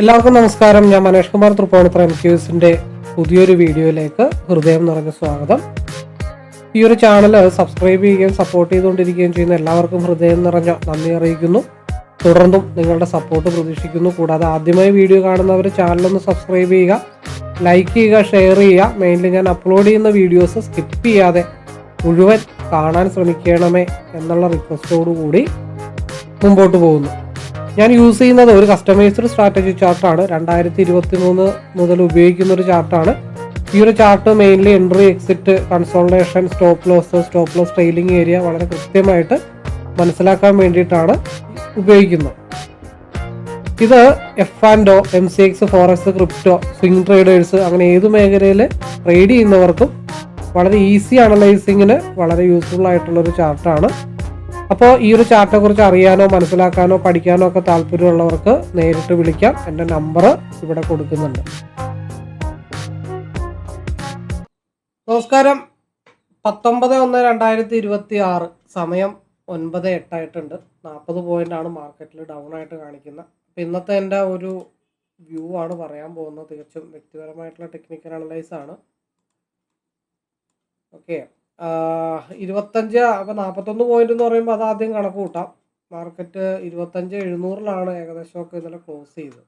എല്ലാവർക്കും നമസ്കാരം. ഞാൻ മനേഷ് കുമാർ തൃപ്പൂണിത്തുറ MQSന്റെ പുതിയൊരു വീഡിയോയിലേക്ക് ഹൃദയം നിറഞ്ഞ സ്വാഗതം. ഈ ഒരു ചാനൽ സബ്സ്ക്രൈബ് ചെയ്യുകയും സപ്പോർട്ട് ചെയ്തുകൊണ്ടിരിക്കുകയും ചെയ്യുന്ന എല്ലാവർക്കും ഹൃദയം നിറഞ്ഞ നന്ദി അറിയിക്കുന്നു. തുടർന്നും നിങ്ങളുടെ സപ്പോർട്ട് പ്രതീക്ഷിക്കുന്നു. കൂടാതെ ആദ്യമായി വീഡിയോ കാണുന്നവർ ചാനലൊന്ന് സബ്സ്ക്രൈബ് ചെയ്യുക, ലൈക്ക് ചെയ്യുക, ഷെയർ ചെയ്യുക. മെയിൻലി ഞാൻ അപ്ലോഡ് ചെയ്യുന്ന വീഡിയോസ് സ്കിപ്പ് ചെയ്യാതെ മുഴുവൻ കാണാൻ ശ്രമിക്കണമേ എന്നുള്ള റിക്വസ്റ്റോടുകൂടി മുമ്പോട്ട് പോകുന്നു. ഞാൻ യൂസ് ചെയ്യുന്നത് ഒരു കസ്റ്റമൈസ്ഡ് സ്ട്രാറ്റജി ചാർട്ടാണ്. 2023 മുതൽ ഉപയോഗിക്കുന്ന ഒരു ചാർട്ടാണ്. ഈ ഒരു chart mainly entry, exit, consolidation, stop loss trailing area വളരെ കൃത്യമായിട്ട് മനസ്സിലാക്കാൻ വേണ്ടിയിട്ടാണ് ഉപയോഗിക്കുന്നത്. ഇത് F&O, MCX, Forex, crypto, swing traders അങ്ങനെ ഏത് മേഖലയിൽ ട്രേഡ് ചെയ്യുന്നവർക്കും വളരെ ഈസി അനലൈസിങ്ങിന് വളരെ യൂസ്ഫുൾ ആയിട്ടുള്ളൊരു ചാർട്ടാണ്. അപ്പോൾ ഈ ഒരു ചാർട്ടിനെ കുറിച്ച് അറിയാനോ മനസ്സിലാക്കാനോ പഠിക്കാനോ ഒക്കെ താല്പര്യമുള്ളവർക്ക് നേരിട്ട് വിളിക്കാം. എൻ്റെ നമ്പർ ഇവിടെ കൊടുക്കുന്നുണ്ട്. നമസ്കാരം. 19/1/2026 സമയം 9:08 ആയിട്ടുണ്ട്. 40 പോയിന്റാണ് മാർക്കറ്റിൽ ഡൗൺ ആയിട്ട് കാണിക്കുന്നത്. അപ്പോൾ ഇന്നത്തെ എൻ്റെ ഒരു വ്യൂ ആണ് പറയാൻ പോകുന്നത്. തികച്ചും വ്യക്തിപരമായിട്ടുള്ള ടെക്നിക്കൽ അനലൈസ് ആണ്. ഓക്കെ, 25 അപ്പോൾ 41 പോയിന്റ് എന്ന് പറയുമ്പോൾ അത് ആദ്യം കണക്ക് കൂട്ടാം. മാർക്കറ്റ് 25,700 ഏകദേശമൊക്കെ ഇന്നലെ ക്ലോസ് ചെയ്തത്.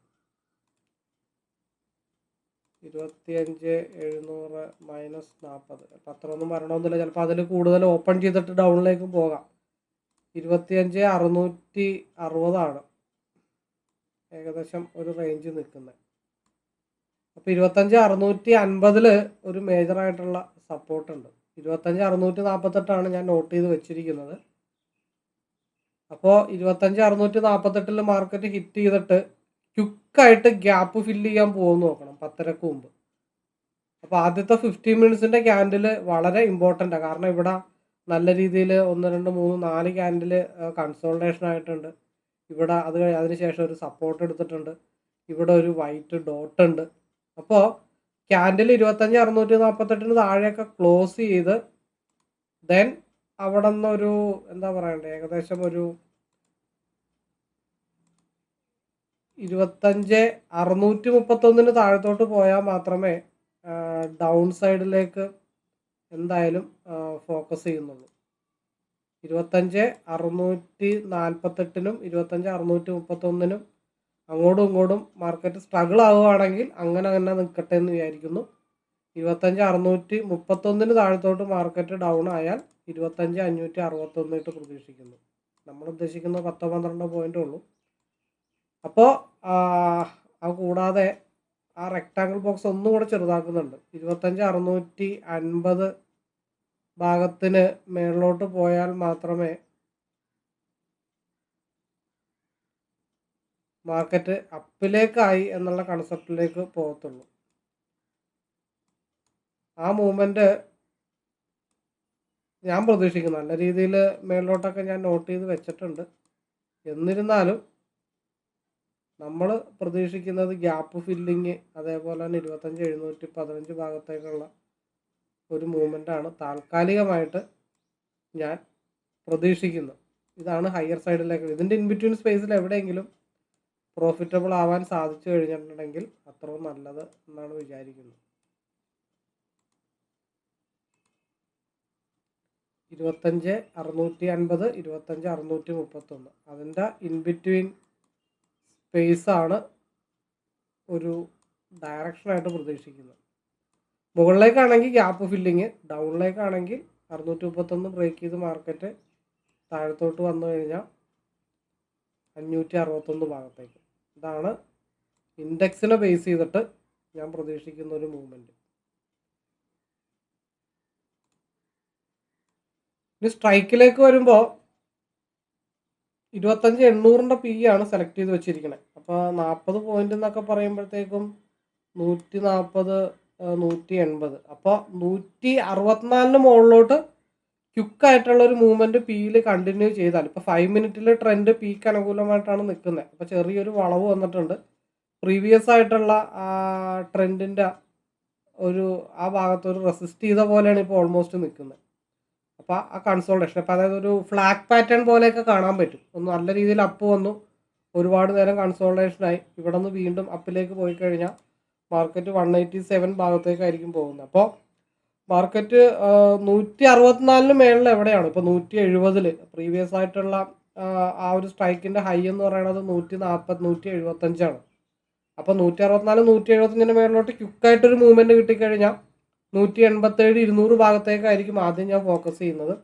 25,700 മൈനസ് 40 അത്രയൊന്നും വരണമെന്നില്ല. ചിലപ്പോൾ അതിൽ കൂടുതൽ ഓപ്പൺ ചെയ്തിട്ട് ഡൗണിലേക്കും പോകാം. 25,660 ഏകദേശം ഒരു റേഞ്ച് നിൽക്കുന്നത്. അപ്പോൾ 25,650 ഒരു മേജറായിട്ടുള്ള സപ്പോർട്ടുണ്ട്. 25,648 ഞാൻ നോട്ട് ചെയ്ത് വെച്ചിരിക്കുന്നത്. അപ്പോൾ 25,648 മാർക്കറ്റ് ഹിറ്റ് ചെയ്തിട്ട് ക്വിക്കായിട്ട് ഗ്യാപ്പ് ഫില്ല് ചെയ്യാൻ പോകുമെന്ന് നോക്കണം 10:30 മുമ്പ്. അപ്പോൾ ആദ്യത്തെ 15 മിനിറ്റ്സിൻ്റെ ക്യാൻഡിൽ വളരെ ഇമ്പോർട്ടൻ്റ് ആണ്. കാരണം ഇവിടെ നല്ല രീതിയിൽ 1, 2, 3, 4 ക്യാൻഡിൽ കൺസോൾട്ടേഷൻ ആയിട്ടുണ്ട്. ഇവിടെ അതിനുശേഷം ഒരു സപ്പോർട്ട് എടുത്തിട്ടുണ്ട്. ഇവിടെ ഒരു വൈറ്റ് ഡോട്ട് ഉണ്ട്. അപ്പോൾ ക്യാൻഡിൽ 25,648 താഴെയൊക്കെ ക്ലോസ് ചെയ്ത് ദെൻ അവിടെ നിന്നൊരു എന്താ പറയണ്ടേ, ഏകദേശം ഒരു 25,631 താഴത്തോട്ട് പോയാൽ മാത്രമേ ഡൗൺ സൈഡിലേക്ക് എന്തായാലും ഫോക്കസ് ചെയ്യുന്നുള്ളൂ. 25,648 25,631 അങ്ങോട്ടും ഇങ്ങോട്ടും മാർക്കറ്റ് സ്ട്രഗിൾ ആവുകയാണെങ്കിൽ അങ്ങനെ നിൽക്കട്ടെ എന്ന് വിചാരിക്കുന്നു. 25,631 താഴത്തോട്ട് മാർക്കറ്റ് ഡൗൺ ആയാൽ 25,561 പ്രതീക്ഷിക്കുന്നു. നമ്മൾ ഉദ്ദേശിക്കുന്നത് 10-12 പോയിൻ്റേ ഉള്ളൂ. അപ്പോൾ അത് കൂടാതെ ആ റെക്ടാങ്കിൾ ബോക്സ് ഒന്നും കൂടെ ചെറുതാക്കുന്നുണ്ട്. 25,650 ഭാഗത്തിന് മേളിലോട്ട് പോയാൽ മാത്രമേ മാർക്കറ്റ് അപ്പിലേക്കായി എന്നുള്ള കൺസെപ്റ്റിലേക്ക് പോകത്തുള്ളൂ. ആ മൂവ്മെൻറ്റ് ഞാൻ പ്രതീക്ഷിക്കുന്നു. നല്ല രീതിയിൽ മേളിലോട്ടൊക്കെ ഞാൻ നോട്ട് ചെയ്ത് വെച്ചിട്ടുണ്ട്. എന്നിരുന്നാലും നമ്മൾ പ്രതീക്ഷിക്കുന്നത് ഗ്യാപ്പ് ഫില്ലിങ്, അതേപോലെ തന്നെ 25,715 ഭാഗത്തേക്കുള്ള ഒരു മൂവ്മെൻറ്റാണ് താൽക്കാലികമായിട്ട് ഞാൻ പ്രതീക്ഷിക്കുന്നത്. ഇതാണ് ഹയർ സൈഡിലേക്ക്. ഇതിൻ്റെ ഇൻബിറ്റ്വീൻ സ്പേസിൽ എവിടെയെങ്കിലും പ്രോഫിറ്റബിൾ ആവാൻ സാധിച്ചു കഴിഞ്ഞിട്ടുണ്ടെങ്കിൽ അത്രയും നല്ലത് എന്നാണ് വിചാരിക്കുന്നത്. 25,650 25,631 അതിൻ്റെ ഇൻബിറ്റ്വീൻ സ്പേസാണ് ഒരു ഡയറക്ഷനായിട്ട് പ്രതീക്ഷിക്കുന്നത്. മുകളിലേക്കാണെങ്കിൽ ഗ്യാപ്പ് ഫില്ലിങ്, ഡൗണിലേക്കാണെങ്കിൽ 631 ബ്രേക്ക് ചെയ്ത് മാർക്കറ്റ് താഴത്തോട്ട് വന്നു കഴിഞ്ഞാൽ 561 ഭാഗത്തേക്ക്. ഇതാണ് ഇൻഡെക്സിനെ ബേസ് ചെയ്തിട്ട് ഞാൻ പ്രതീക്ഷിക്കുന്ന ഒരു മൂവ്മെൻറ്റ്. ഇനി സ്ട്രൈക്കിലേക്ക് വരുമ്പോൾ 25,800 PE ആണ് സെലക്ട് ചെയ്ത് വെച്ചിരിക്കുന്നത്. അപ്പോൾ 40 പോയിന്റ് എന്നൊക്കെ പറയുമ്പോഴത്തേക്കും 140 180. അപ്പോൾ 164 മുകളിലോട്ട് ക്വിക്കായിട്ടുള്ളൊരു മൂവ്മെൻറ്റ് പിയിൽ കണ്ടിന്യൂ ചെയ്താൽ, ഇപ്പോൾ 5 മിനിറ്റിൽ ട്രെൻഡ് പീക്ക് അനുകൂലമായിട്ടാണ് നിൽക്കുന്നത്. അപ്പോൾ ചെറിയൊരു വളവ് വന്നിട്ടുണ്ട്. പ്രീവിയസ് ആയിട്ടുള്ള ട്രെൻഡിൻ്റെ ആ ഭാഗത്തൊരു റെസിസ്റ്റ് ചെയ്ത പോലെയാണ് ഇപ്പോൾ ഓൾമോസ്റ്റ് നിൽക്കുന്നത്. അപ്പോൾ ആ കൺസോൾട്ടേഷൻ, അപ്പോൾ അതായത് ഒരു ഫ്ലാഗ് പാറ്റേൺ പോലെയൊക്കെ കാണാൻ പറ്റും. ഒന്ന് നല്ല രീതിയിൽ അപ്പ് വന്നു, ഒരുപാട് നേരം കൺസോൾട്ടേഷനായി. ഇവിടെ നിന്ന് വീണ്ടും അപ്പിലേക്ക് പോയി കഴിഞ്ഞാൽ മാർക്കറ്റ് 187 ഭാഗത്തേക്കായിരിക്കും പോകുന്നത്. അപ്പോൾ മാർക്കറ്റ് 164 മേളിൽ എവിടെയാണ് ഇപ്പോൾ 170 പ്രീവിയസ് ആയിട്ടുള്ള ആ ഒരു സ്ട്രൈക്കിൻ്റെ ഹൈ എന്ന് പറയുന്നത് 140 175 അപ്പോൾ 164 175 മേളിലോട്ട് ക്വിക്കായിട്ടൊരു മൂവ്മെൻറ്റ് കിട്ടിക്കഴിഞ്ഞാൽ 187 200 ഭാഗത്തേക്കായിരിക്കും ആദ്യം ഞാൻ ഫോക്കസ് ചെയ്യുന്നത്.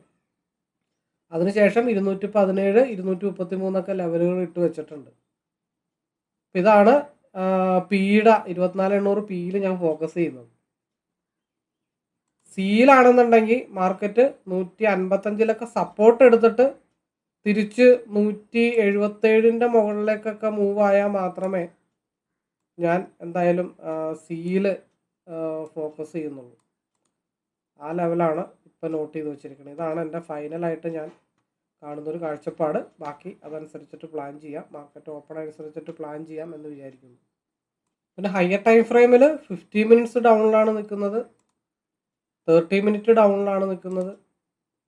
അതിനുശേഷം 217 233 ലെവലുകൾ ഇട്ട് വെച്ചിട്ടുണ്ട്. ഇതാണ് പിയുടെ 24,800 പിയിൽ ഞാൻ ഫോക്കസ് ചെയ്യുന്നത്. സിയിലാണെന്നുണ്ടെങ്കിൽ മാർക്കറ്റ് 155 സപ്പോർട്ട് എടുത്തിട്ട് തിരിച്ച് 177 മുകളിലേക്കൊക്കെ മൂവ് ആയാൽ മാത്രമേ ഞാൻ എന്തായാലും സിയിൽ ഫോക്കസ് ചെയ്യുന്നുള്ളൂ. ആ ലെവലാണ് ഇപ്പോൾ നോട്ട് ചെയ്ത് വെച്ചിരിക്കുന്നത്. ഇതാണ് എൻ്റെ ഫൈനലായിട്ട് ഞാൻ കാണുന്നൊരു കാഴ്ചപ്പാട്. ബാക്കി അതനുസരിച്ചിട്ട് പ്ലാൻ ചെയ്യാം, മാർക്കറ്റ് ഓപ്പൺ അനുസരിച്ചിട്ട് പ്ലാൻ ചെയ്യാം എന്ന് വിചാരിക്കുന്നു. പിന്നെ ഹയർ ടൈം ഫ്രെയിമിൽ 50 മിനിറ്റ്സ് ഡൗണിലാണ് നിൽക്കുന്നത്, 30 മിനിറ്റ് ഡൗണിലാണ് നിൽക്കുന്നത്,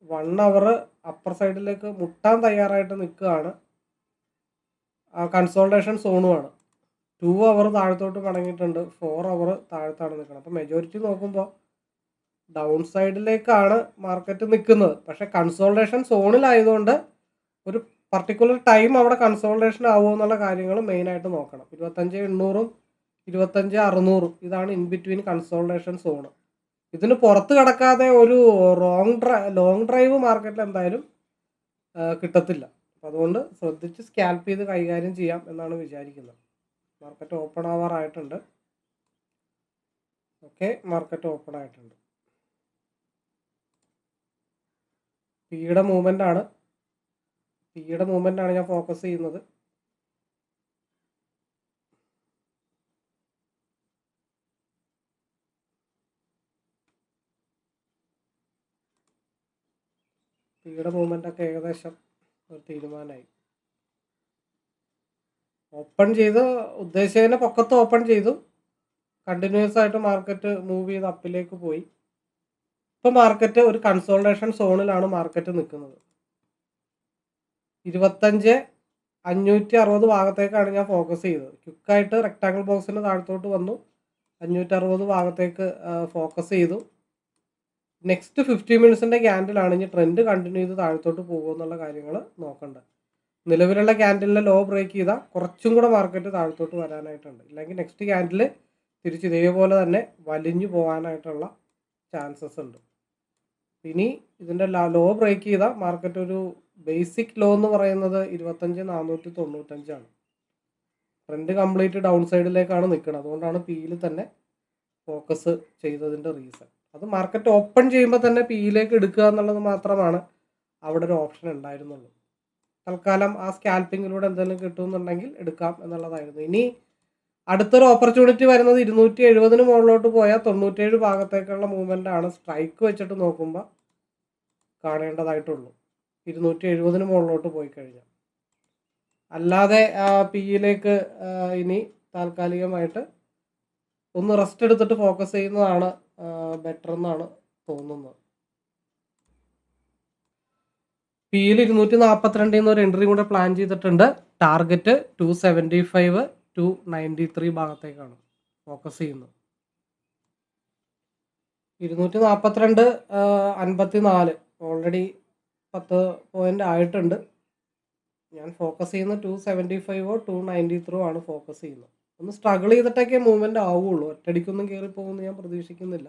1 അവർ അപ്പർ സൈഡിലേക്ക് മുട്ടാൻ തയ്യാറായിട്ട് നിൽക്കുകയാണ്. കൺസോൾട്ടേഷൻ സോണുമാണ്. 2 അവർ താഴത്തോട്ട് മടങ്ങിയിട്ടുണ്ട്, 4 അവർ താഴത്താണ് നിൽക്കുന്നത്. അപ്പോൾ മെജോറിറ്റി നോക്കുമ്പോൾ ഡൗൺ സൈഡിലേക്കാണ് മാർക്കറ്റ് നിൽക്കുന്നത്. പക്ഷേ കൺസോൾട്ടേഷൻ സോണിലായതുകൊണ്ട് ഒരു പർട്ടിക്കുലർ ടൈം അവിടെ കൺസോൾട്ടേഷൻ ആവുമോ എന്നുള്ള കാര്യങ്ങൾ മെയിനായിട്ട് നോക്കണം. 25,800 25,600 ഇതാണ് ഇൻ ബിറ്റ്വീൻ കൺസോൾട്ടേഷൻ സോണ്. ഇതിന് പുറത്ത് കിടക്കാതെ ഒരു ലോങ് ഡ്രൈവ് മാർക്കറ്റിൽ എന്തായാലും കിട്ടത്തില്ല. അപ്പോൾ അതുകൊണ്ട് ശ്രദ്ധിച്ച് സ്കാൽപ്പ് ചെയ്ത് കൈകാര്യം ചെയ്യാം എന്നാണ് വിചാരിക്കുന്നത്. മാർക്കറ്റ് ഓപ്പൺ ആവാറായിട്ടുണ്ട്. ഓക്കെ, മാർക്കറ്റ് ഓപ്പൺ ആയിട്ടുണ്ട്. പിയുടെ മൂവ്മെൻ്റ് ആണ് ഞാൻ ഫോക്കസ് ചെയ്യുന്നത്. പിയുടെ മൂവ്മെൻ്റൊക്കെ ഏകദേശം ഒരു തീരുമാനമായി. ഓപ്പൺ ചെയ്ത് ഉദ്ദേശിച്ചതിനെ പൊക്കത്ത് ഓപ്പൺ ചെയ്തു, കണ്ടിന്യൂസ് ആയിട്ട് മാർക്കറ്റ് മൂവ് ചെയ്ത് അപ്പിലേക്ക് പോയി. ഇപ്പോൾ മാർക്കറ്റ് ഒരു കൺസോൾട്ടേഷൻ സോണിലാണ് മാർക്കറ്റ് നിൽക്കുന്നത്. 25,560 ഭാഗത്തേക്കാണ് ഞാൻ ഫോക്കസ് ചെയ്തത്. ക്വിക്കായിട്ട് റെക്ടാങ്കിൾ ബോക്സിന് താഴത്തോട്ട് വന്നു, 560 ഭാഗത്തേക്ക് ഫോക്കസ് ചെയ്തു. നെക്സ്റ്റ് 50 മിനിറ്റ്സിൻ്റെ ക്യാൻഡിലാണ് ഇനി ട്രെൻഡ് കണ്ടിന്യൂ ചെയ്ത് താഴത്തോട്ട് പോകുമോ എന്നുള്ള കാര്യങ്ങൾ നോക്കേണ്ടത്. നിലവിലുള്ള ക്യാൻഡിലിനെ ലോ ബ്രേക്ക് ചെയ്താൽ കുറച്ചും കൂടെ മാർക്കറ്റ് താഴത്തോട്ട് വരാനായിട്ടുണ്ട്. ഇല്ലെങ്കിൽ നെക്സ്റ്റ് ക്യാൻഡിൽ തിരിച്ച് ഇതേപോലെ തന്നെ വലിഞ്ഞു പോകാനായിട്ടുള്ള ചാൻസസ് ഉണ്ട്. ഇനി ഇതിൻ്റെ ലോ ബ്രേക്ക് ചെയ്താൽ മാർക്കറ്റ് ഒരു ബേസിക് ലോ എന്ന് പറയുന്നത് 25,495 ട്രെൻഡ് കംപ്ലീറ്റ് ഡൗൺ സൈഡിലേക്കാണ് നിൽക്കുന്നത്. അതുകൊണ്ടാണ് പിയിൽ തന്നെ ഫോക്കസ് ചെയ്തതിൻ്റെ റീസൺ. അത് മാർക്കറ്റ് ഓപ്പൺ ചെയ്യുമ്പോൾ തന്നെ പിയിലേക്ക് എടുക്കുക എന്നുള്ളത് മാത്രമാണ് അവിടെ ഒരു ഓപ്ഷൻ ഉണ്ടായിരുന്നുള്ളൂ. തൽക്കാലം ആ സ്കാൽപ്പിങ്ങിലൂടെ എന്തെങ്കിലും കിട്ടുമെന്നുണ്ടെങ്കിൽ എടുക്കാം എന്നുള്ളതായിരുന്നു. ഇനി അടുത്തൊരു ഓപ്പർച്യൂണിറ്റി വരുന്നത് 270 മുകളിലോട്ട് പോയാൽ 97 ഭാഗത്തേക്കുള്ള മൂവ്മെൻ്റ് ആണ് സ്ട്രൈക്ക് വെച്ചിട്ട് നോക്കുമ്പോൾ കാണേണ്ടതായിട്ടുള്ളൂ. 270 മുകളിലോട്ട് പോയി കഴിഞ്ഞാൽ. അല്ലാതെ പിയിലേക്ക് ഇനി താൽക്കാലികമായിട്ട് ഒന്ന് റെസ്റ്റ് എടുത്തിട്ട് ഫോക്കസ് ചെയ്യുന്നതാണ് ബെറ്റർ എന്നാണ് തോന്നുന്നത്. പിയിൽ 242 ഒരു എൻട്രി കൂടെ പ്ലാൻ ചെയ്തിട്ടുണ്ട്. ടാർഗറ്റ് 275 293 ഭാഗത്തേക്കാണ് ഫോക്കസ് ചെയ്യുന്നത്. 242 54 ഓൾറെഡി 10 പോയിന്റ് ആയിട്ടുണ്ട്. ഞാൻ ഫോക്കസ് ചെയ്യുന്ന 275 293 ആണ് ഫോക്കസ് ചെയ്യുന്നത്. ഒന്ന് സ്ട്രഗിൾ ചെയ്തിട്ടൊക്കെ മൂവ്മെൻ്റ് ആവുകയുള്ളൂ. ഒറ്റയടിക്കൊന്നും കയറി പോകുമെന്ന് ഞാൻ പ്രതീക്ഷിക്കുന്നില്ല.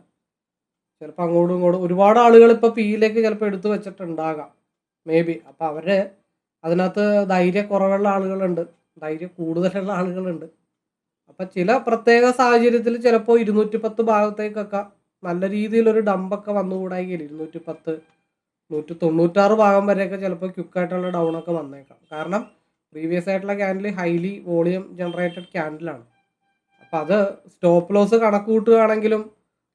ചിലപ്പോൾ അങ്ങോട്ടും ഇങ്ങോട്ടും ഒരുപാട് ആളുകൾ ഇപ്പോൾ പിയിലേക്ക് ചിലപ്പോൾ എടുത്തു വെച്ചിട്ടുണ്ടാകാം, മേ ബി. അപ്പോൾ അവർ അതിനകത്ത് ധൈര്യക്കുറവുള്ള ആളുകളുണ്ട്, ധൈര്യം കൂടുതലുള്ള ആളുകളുണ്ട്. അപ്പം ചില പ്രത്യേക സാഹചര്യത്തിൽ ചിലപ്പോൾ 210 ഭാഗത്തേക്കൊക്കെ നല്ല രീതിയിലൊരു ഡമ്പൊക്കെ വന്നുകൂടായെങ്കിൽ 210 196 ഭാഗം വരെയൊക്കെ ചിലപ്പോൾ ക്വിക്കായിട്ടുള്ള ഡൗണൊക്കെ വന്നേക്കാം. കാരണം പ്രീവിയസ് ആയിട്ടുള്ള ക്യാൻഡിൽ ഹൈലി വോളിയം ജനറേറ്റഡ് ക്യാൻഡിലാണ്. അപ്പം അത് സ്റ്റോപ്പ് ലോസ് കണക്ക് കൂട്ടുകയാണെങ്കിലും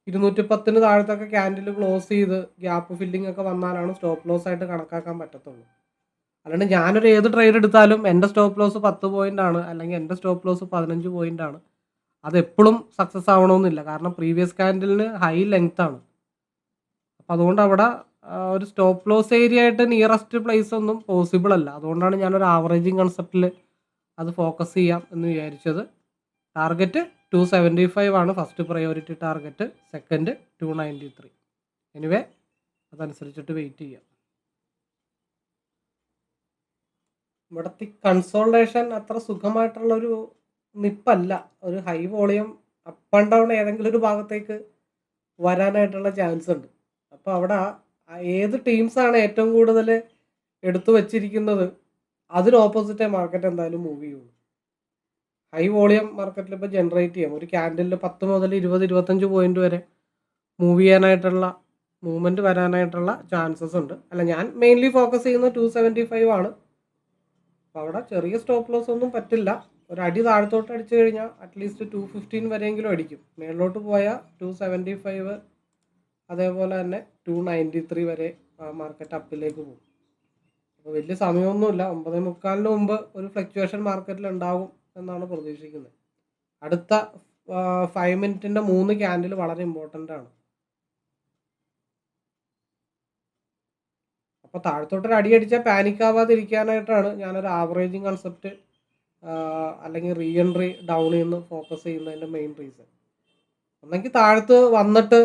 210 താഴത്തൊക്കെ ക്യാൻഡിൽ ക്ലോസ് ചെയ്ത് ഗ്യാപ്പ് ഫില്ലിംഗ് ഒക്കെ വന്നാലാണ് സ്റ്റോപ്പ് ലോസ് ആയിട്ട് കണക്കാക്കാൻ പറ്റത്തുള്ളൂ. അല്ലാണ്ട് ഞാനൊരു ഏത് ട്രേഡ് എടുത്താലും എൻ്റെ സ്റ്റോപ്പ് ലോസ് 10 പോയിൻ്റ് ആണ്, അല്ലെങ്കിൽ എൻ്റെ സ്റ്റോപ്പ് ലോസ് 15 പോയിൻ്റ് ആണ്. അതെപ്പോഴും സക്സസ് ആവണമെന്നില്ല. കാരണം പ്രീവിയസ് ക്യാൻഡിലിന് ഹൈ ലെങ്ത് ആണ്. അപ്പം അതുകൊണ്ട് അവിടെ ഒരു സ്റ്റോപ്പ് ലോസ് ഏരിയ ആയിട്ട് നിയറസ്റ്റ് പ്ലേസ് ഒന്നും പോസിബിൾ അല്ല. അതുകൊണ്ടാണ് ഞാനൊരു ആവറേജിങ് കൺസെപ്റ്റിൽ അത് ഫോക്കസ് ചെയ്യാം എന്ന് വിചാരിച്ചത്. ടാർഗറ്റ് 275 ആണ് first priority target, second 293. Anyway അതനുസരിച്ചിട്ട് വെയിറ്റ് ചെയ്യാം. ഇവിടുത്തെ കൺസോൾട്ടേഷൻ അത്ര സുഖമായിട്ടുള്ളൊരു നിപ്പല്ല. ഒരു high volume up and down ഏതെങ്കിലും ഒരു ഭാഗത്തേക്ക് വരാനായിട്ടുള്ള ചാൻസ് ഉണ്ട്. അപ്പോൾ അവിടെ ഏത് ടീംസാണ് ഏറ്റവും കൂടുതൽ എടുത്തു വച്ചിരിക്കുന്നത് അതിന് ഓപ്പോസിറ്റേ മാർക്കറ്റ് എന്തായാലും മൂവ് ചെയ്യുള്ളൂ. ഹൈ വോളിയം മാർക്കറ്റിൽ ഇപ്പോൾ ജനറേറ്റ് ചെയ്യാം. ഒരു ക്യാൻഡിലിൽ 10 മുതൽ 20-25 പോയിന്റ് വരെ മൂവ് ചെയ്യാനായിട്ടുള്ള മൂവ്മെൻറ്റ് വരാനായിട്ടുള്ള ചാൻസസ് ഉണ്ട്. അല്ല, ഞാൻ മെയിൻലി ഫോക്കസ് ചെയ്യുന്നത് 275 ആണ്. അപ്പോൾ അവിടെ ചെറിയ സ്റ്റോപ്പ് ലോസ് ഒന്നും പറ്റില്ല. ഒരു അടി താഴത്തോട്ട് അടിച്ചു കഴിഞ്ഞാൽ അറ്റ്ലീസ്റ്റ് 215 വരെയെങ്കിലും അടിക്കും. മേളിലോട്ട് പോയാൽ 275, അതേപോലെ തന്നെ 293 വരെ മാർക്കറ്റ് അപ്പിലേക്ക് പോകും. അപ്പോൾ വലിയ സമയമൊന്നുമില്ല. 9:45 മുമ്പ് ഒരു ഫ്ലക്ച്വേഷൻ മാർക്കറ്റിൽ ഉണ്ടാകും എന്നാണ് പ്രതീക്ഷിക്കുന്നത്. അടുത്ത 5 മിനിറ്റിൻ്റെ 3 ക്യാൻഡിൽ വളരെ ഇമ്പോർട്ടൻ്റ് ആണ്. അപ്പോൾ താഴത്തോട്ടൊരു അടി അടിച്ചാൽ പാനിക് ആവാതിരിക്കാനായിട്ടാണ് ഞാനൊരു ആവറേജിങ് കൺസെപ്റ്റ് അല്ലെങ്കിൽ റീ എൻട്രി ഡൗണിൽ നിന്ന് ഫോക്കസ് ചെയ്യുന്നതിൻ്റെ മെയിൻ റീസൺ. ഒന്നെങ്കിൽ താഴത്ത് വന്നിട്ട്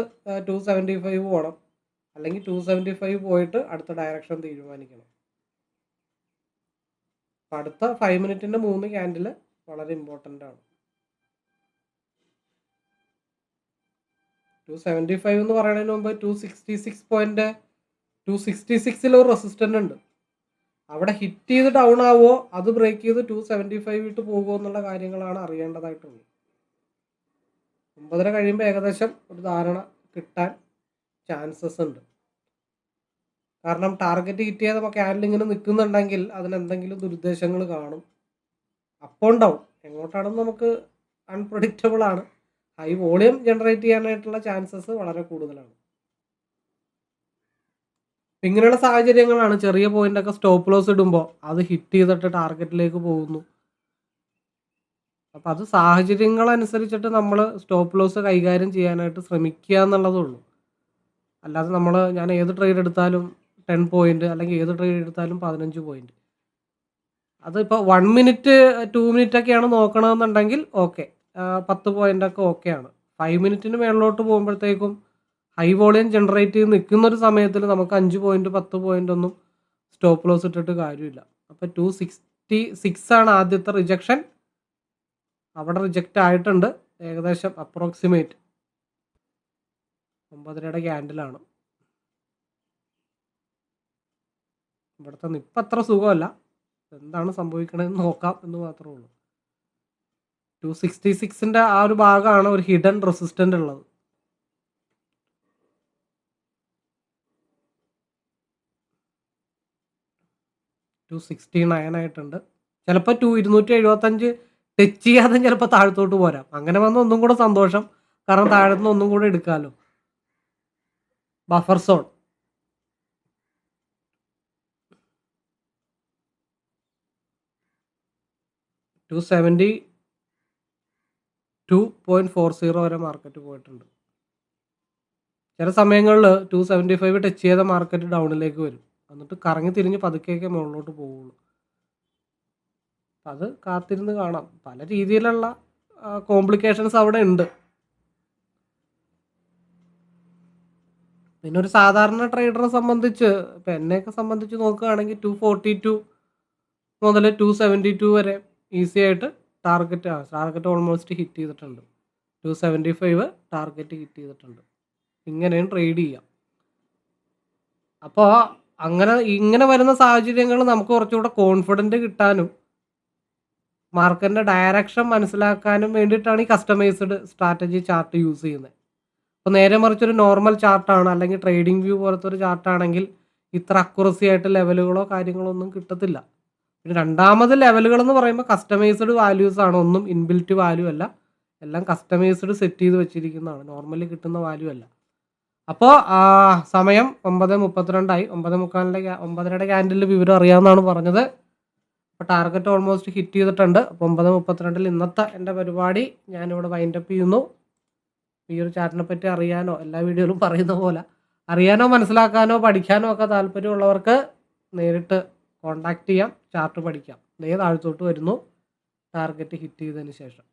275 പോകണം, അല്ലെങ്കിൽ 275 പോയിട്ട് അടുത്ത ഡയറക്ഷൻ തീരുമാനിക്കണം. അപ്പം അടുത്ത 5 മിനിറ്റിൻ്റെ 3 ക്യാൻഡിൽ വളരെ ഇമ്പോർട്ടൻ്റ് ആണ്. 275 എന്ന് പറയുന്നതിന് മുമ്പ് 266 ഒരു റെസിസ്റ്റൻ്റ് ഉണ്ട്. അവിടെ ഹിറ്റ് ചെയ്ത് ഡൗൺ ആവുമോ, അത് ബ്രേക്ക് ചെയ്ത് 275 ഇട്ട് പോകുമോ എന്നുള്ള കാര്യങ്ങളാണ് അറിയേണ്ടതായിട്ടുള്ളത്. 9:30 കഴിയുമ്പോൾ ഏകദേശം ഒരു ധാരണ കിട്ടാൻ ചാൻസസ് ഉണ്ട്. കാരണം ടാർഗറ്റ് ഹിറ്റ് ചെയ്ത ക്യാൻഡിൽ ഇങ്ങനെ നിൽക്കുന്നുണ്ടെങ്കിൽ അതിനെന്തെങ്കിലും ദുരുദ്ദേശങ്ങൾ കാണും. അപ്പോൾ ഡൗൺ എങ്ങോട്ടാണെന്ന് നമുക്ക് അൺപ്രഡിക്റ്റബിൾ ആണ്. ഹൈ വോളിയം ജനറേറ്റ് ചെയ്യാനായിട്ടുള്ള ചാൻസസ് വളരെ കൂടുതലാണ്. ഇങ്ങനെയുള്ള സാഹചര്യങ്ങളാണ് ചെറിയ പോയിന്റൊക്കെ സ്റ്റോപ്പ് ലോസ് ഇടുമ്പോൾ അത് ഹിറ്റ് ചെയ്തിട്ട് ടാർഗറ്റിലേക്ക് പോകുന്നു. അപ്പം അത് സാഹചര്യങ്ങളനുസരിച്ചിട്ട് നമ്മൾ സ്റ്റോപ്പ് ലോസ് കൈകാര്യം ചെയ്യാനായിട്ട് ശ്രമിക്കുക എന്നുള്ളതേ ഉള്ളൂ. അല്ലാതെ ഞാൻ ഏത് ട്രേഡ് എടുത്താലും 10 പോയിന്റ് അല്ലെങ്കിൽ ഏത് ട്രേഡ് എടുത്താലും 15 പോയിന്റ്, അതിപ്പോൾ 1 മിനിറ്റ് 2 മിനിറ്റ് ഒക്കെയാണ് നോക്കണമെന്നുണ്ടെങ്കിൽ ഓക്കെ, 10 പോയിൻ്റൊക്കെ ഓക്കെയാണ്. 5 മിനിറ്റിന് മേളിലോട്ട് പോകുമ്പോഴത്തേക്കും ഹൈ വോളിയം ജനറേറ്റ് ചെയ്ത് നിൽക്കുന്ന ഒരു സമയത്തിൽ നമുക്ക് 5 പോയിന്റ് 10 പോയിന്റ് ഒന്നും സ്റ്റോപ്പ് ലോസ് ഇട്ടിട്ട് കാര്യമില്ല. അപ്പോൾ 266 ആണ് ആദ്യത്തെ റിജക്ഷൻ. അവിടെ റിജക്റ്റ് ആയിട്ടുണ്ട്. ഏകദേശം അപ്രോക്സിമേറ്റ് 9:30 ക്യാൻഡിലാണ്. ഇവിടുത്തെ നിപ്പ് അത്ര സുഖമല്ല. എന്താണ് സംഭവിക്കണമെന്ന് നോക്കാം എന്ന് മാത്രമേ ഉള്ളൂ. 266ൻ്റെ ആ ഒരു ഭാഗമാണ് ഒരു ഹിഡൻ റെസിസ്റ്റൻ്റ് ഉള്ളത്. 269 ആയിട്ടുണ്ട്. ചിലപ്പോൾ 275 ടച്ച് ചെയ്യാതെ ചിലപ്പോൾ താഴത്തോട്ട് പോരാം. അങ്ങനെ വന്ന ഒന്നും കൂടെ സന്തോഷം, കാരണം താഴത്തുനിന്ന് ഒന്നും കൂടെ എടുക്കാമല്ലോ. ബഫർ സോൺ 272.40 വരെ മാർക്കറ്റ് പോയിട്ടുണ്ട്. ചില സമയങ്ങളിൽ 275 ടച്ച് ചെയ്ത മാർക്കറ്റ് ഡൗണിലേക്ക് വരും, എന്നിട്ട് കറങ്ങി തിരിഞ്ഞ് പതുക്കെയൊക്കെ മുകളിലോട്ട് പോവുള്ളൂ. അത് കാത്തിരുന്ന് കാണാം. പല രീതിയിലുള്ള കോംപ്ലിക്കേഷൻസ് അവിടെ ഉണ്ട്. പിന്നെ ഒരു സാധാരണ ട്രേഡറെ സംബന്ധിച്ച്, ഇപ്പം എന്നെയൊക്കെ സംബന്ധിച്ച് നോക്കുകയാണെങ്കിൽ 242 മുതൽ 272 വരെ ഈസി ആയിട്ട് ടാർഗറ്റ് ഓൾമോസ്റ്റ് ഹിറ്റ് ചെയ്തിട്ടുണ്ട്. 275 ടാർഗറ്റ് ഹിറ്റ് ചെയ്തിട്ടുണ്ട്. ഇങ്ങനെയും ട്രേഡ് ചെയ്യാം. അപ്പോൾ ഇങ്ങനെ വരുന്ന സാഹചര്യങ്ങൾ നമുക്ക് കുറച്ചുകൂടെ കോൺഫിഡൻറ്റ് കിട്ടാനും മാർക്കറ്റിൻ്റെ ഡയറക്ഷൻ മനസ്സിലാക്കാനും വേണ്ടിയിട്ടാണ് ഈ കസ്റ്റമൈസ്ഡ് സ്ട്രാറ്റജി ചാർട്ട് യൂസ് ചെയ്യുന്നത്. അപ്പോൾ നേരെ മറിച്ചൊരു നോർമൽ ചാർട്ടാണ്, അല്ലെങ്കിൽ ട്രേഡിംഗ് വ്യൂ പോലത്തെ ഒരു ചാർട്ടാണെങ്കിൽ ഇത്ര അക്യുറസി ആയിട്ട് ലെവലുകളോ കാര്യങ്ങളോ ഒന്നും കിട്ടത്തില്ല. പിന്നെ രണ്ടാമത് ലെവലുകൾ എന്ന് പറയുമ്പോൾ കസ്റ്റമൈസ്ഡ് വാല്യൂസ് ആണ്. ഒന്നും ഇൻബിൽറ്റ് വാല്യൂ അല്ല, എല്ലാം കസ്റ്റമൈസ്ഡ് സെറ്റ് ചെയ്ത് വെച്ചിരിക്കുന്നതാണ്, നോർമലി കിട്ടുന്ന വാല്യൂ അല്ല. അപ്പോൾ സമയം 9:32 9:30 ക്യാൻഡിലിൻ്റെ വിവരം അറിയാമെന്നാണ് പറഞ്ഞത്. അപ്പോൾ ടാർഗറ്റ് ഓൾമോസ്റ്റ് ഹിറ്റ് ചെയ്തിട്ടുണ്ട്. അപ്പോൾ 9:32 ഇന്നത്തെ എൻ്റെ പരിപാടി ഞാനിവിടെ വൈൻഡപ്പ് ചെയ്യുന്നു. ഈ ഒരു ചാർട്ടിനെ പറ്റി അറിയാനോ, എല്ലാ വീഡിയോയിലും പറയുന്ന പോലെ അറിയാനോ മനസ്സിലാക്കാനോ പഠിക്കാനോ ഒക്കെ താല്പര്യമുള്ളവർക്ക് നേരിട്ട് കോൺടാക്റ്റ് ചെയ്യാം, ചാർട്ട് പഠിക്കാം. താഴത്തോട്ട് വരുന്നു. ടാർഗറ്റ് ഹിറ്റ് ചെയ്തതിന് ശേഷം.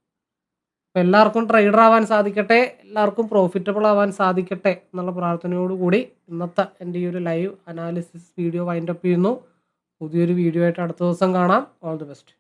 അപ്പോൾ എല്ലാവർക്കും ട്രേഡർ ആവാൻ സാധിക്കട്ടെ, എല്ലാവർക്കും പ്രോഫിറ്റബിൾ ആവാൻ സാധിക്കട്ടെ എന്നുള്ള പ്രാർത്ഥനയോടുകൂടി ഇന്നത്തെ എൻ്റെ ഈ ഒരു ലൈവ് അനാലിസിസ് വീഡിയോ വൈൻഡപ്പ് ചെയ്യുന്നു. പുതിയൊരു വീഡിയോ ആയിട്ട് അടുത്ത ദിവസം കാണാം. All the best.